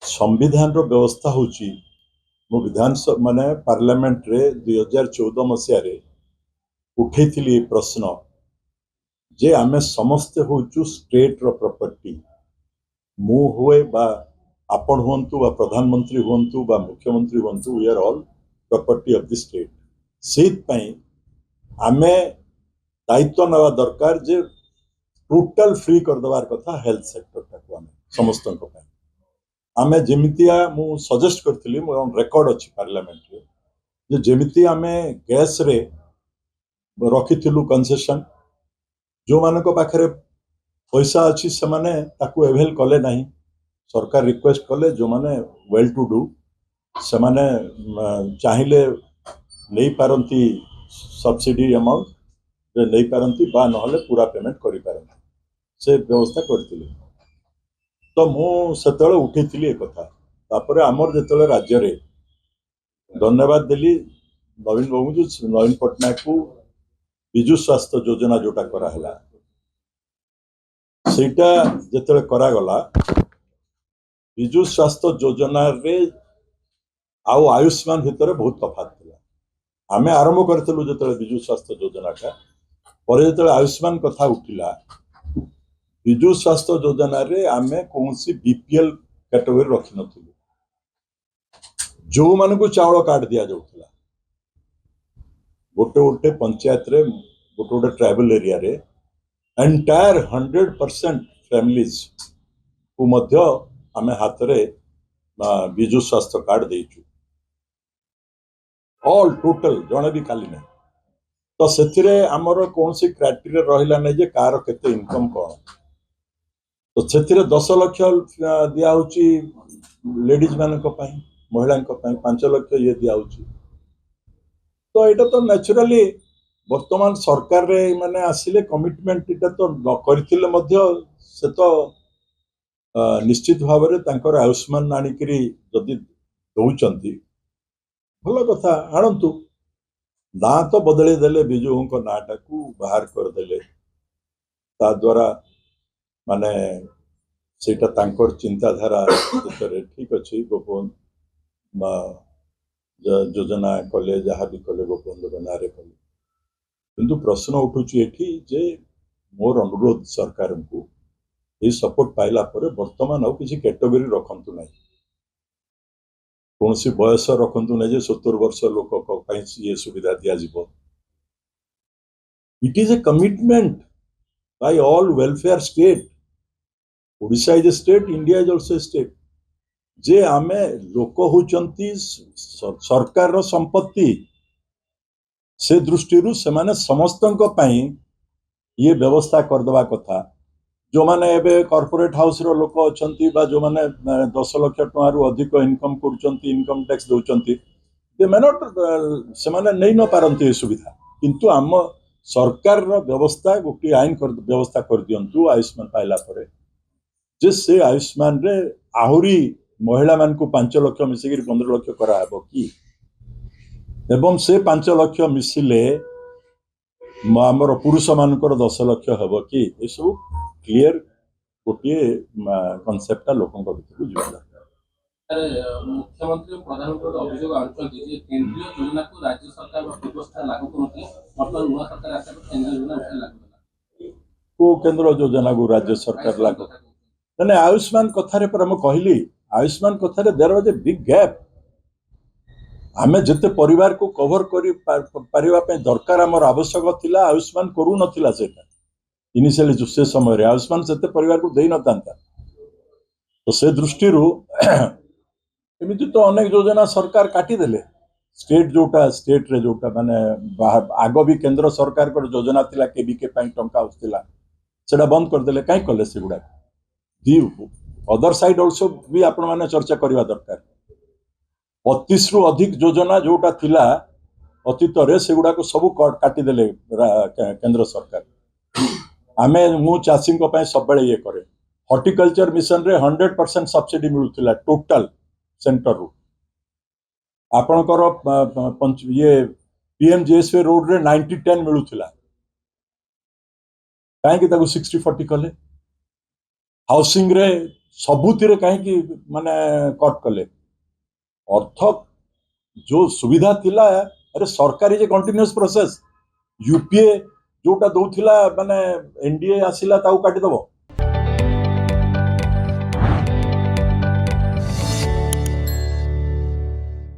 संविधान रो व्यवस्था होची मो विधानसभा माने पार्लियामेंट रे 2014 मसिया रे उठेइथिली प्रश्न जे आमे समस्त होचु स्टेट रो प्रॉपर्टी मु होए बा आपण हुंतु बा प्रधानमंत्री हुंतु बा मुख्यमंत्री हुंतु we are all property of the state सेत पई आमे दायित्व नवा दरकार जे टोटल फ्री कर दवार कथा हेल्थ सेक्टर टाको आमे समस्त को पई आमे जेमितिया मु सजेस्ट करथिली मो रेकॉर्ड अछि पार्लियामेंट रे जे जेमिति आमे गैस रे रखिथिलु कंसेशन जो मानको पाखरे पैसा अछि से माने ताकू एवेल कले नाही सरकार रिक्वेस्ट कले जो माने वेल टू डू से माने चाहिले नहीं पारंती सब्सिडी अमाउंट जे नहीं पारंती बा नहले पूरा पेमेंट करि पारंती से व्यवस्था करथिले तो मु सेतले उठिथिली ए कथा तापरे हमर जेतले राज्य रे धन्यवाद देली नवीन बाबू जो नवीन पटनायक को विजु स्वास्थ्य योजना जोटा करा हला सेटा जेतले करा गला विजु स्वास्थ्य योजना रे आउ आयुष्मान भितर बहुत तफात थिला आमे आरंभ करथलु जेतले विजु स्वास्थ्य योजना का पर जेतले आयुष्मान कथा उठिला विजु स्वास्थ्य योजना रे आमे कोनसी बीपीएल कैटेगरी रखि नथिलु जो मानको चावल कार्ड दिया जाउथला गोटे गोटे पंचायत रे गोटे गोटे ट्राइबल एरिया रे एंटायर 100% फैमिलीज को मध्य आमे हाथ रे विजु स्वास्थ्य कार्ड देइछु ऑल टोटल जणे भी खाली नहीं तो सेथिरे हमर कोनसी क्राइटेरिया रहिला नै जे कार केते इनकम कोन तो सेथिरे 10 लाख दिया होची लेडीज मान को पाई महिला को पाई 5 लाख ये दिया होची तो एटा तो नेचुरली वर्तमान सरकार रे माने आसिले कमिटमेंट एटा तो न करथिले मध्य से तो निश्चित भाव रे तांकर आयुष्मान आनिकरी जदि दउचंती भलो कथा आनंतु ना तो बदले देले बिजु को नाटा को बाहर कर देले ता द्वारा माने सेटा तांकर चिंताधारा भितर ठीक अछि गोपन योजना कले जहाँ भी कले गोपबंधु नारे कले किंतु प्रश्न उठुची एठी जे मोर अनुरोध सरकार को ये सपोर्ट पाइला पर वर्तमान आ किसी कैटेगरी रखंतु नाही कोनसी बयस रखंतु नाही जे 70 वर्ष लोक को पई ये सुविधा दिया जिवो it is a commitment by all welfare state Odisha is a state India is also a state जे आमे लोक होचंती सरकार रो संपत्ति से दृष्टि रु से माने समस्तन को पई ये व्यवस्था कर दवा कथा जो माने एबे कॉर्पोरेट हाउस रो लोक अछंती बा जो माने 10 लाख टका रु अधिक इनकम करचंती इनकम टैक्स दउचंती दे मे नॉट से माने नै न पारंती सुविधा किंतु हम सरकार रो व्यवस्था गोटी आइन कर व्यवस्था कर दियंतु आयुष्मान पाइला परे जे से आयुष्मान रे आहुरी महिला मान को 5 लाख मिसिगिर 15 लाख करा हबो की एवं से 5 लाख मिसिले हमर पुरुष मानकर 10 लाख हबो की ए सब क्लियर गोटे कांसेप्ट लोकन को भीतर जुवा दरकार मुख्यमंत्री प्रधानमंत्री अभियोग आंचंती जे केंद्रीय योजना को राज्य सरकार व्यवस्था लागू करते मतलब नुआ सरकार आसा केंद्रीय योजना उठा लागू को केंद्र योजना को राज्य सरकार लागू ने आयुष्मान कथा रे पर हम कहली आयुष्मान कथा रे there was a big gap आमे जते परिवार को कवर करी परिवा पे दरकार हमर आवश्यक थिला आयुष्मान करू नथिला सेटा इनिशियली जो से समय रे आयुष्मान जते परिवार को देई नतांता तो से दृष्टि रु एमिति तो अनेक योजना सरकार काटी देले स्टेट रे जोटा माने आगो भी केंद्र सरकार को योजना थिला केबीके पई टंका उठतिला सेटा बंद कर देले काई कले से गुडा दी अदर साइड आल्सो भी आपण माने चर्चा करबा दरकार 32 रु अधिक योजना जोटा थिला अतीत रे से गुडा को सब काटी देले केंद्र सरकार आमे मु चाषी को पई सब बेले ये करे हॉर्टिकल्चर मिशन रे 100% सब्सिडी मिलुथिला टोटल सेंटर रु आपनकर ये पीएमजीएसवाई रोड रे 90-10 मिलुथिला काहे कि ताको 60-40 कले हाउसिंग रे सबुतिर कहीं माने कट कले अर्थ जो सुविधा थिला अरे सरकारी जे कंटिन्यूअस प्रोसेस यूपीए जोटा दौला माने एनडीए आसिला ताऊ काटी दबो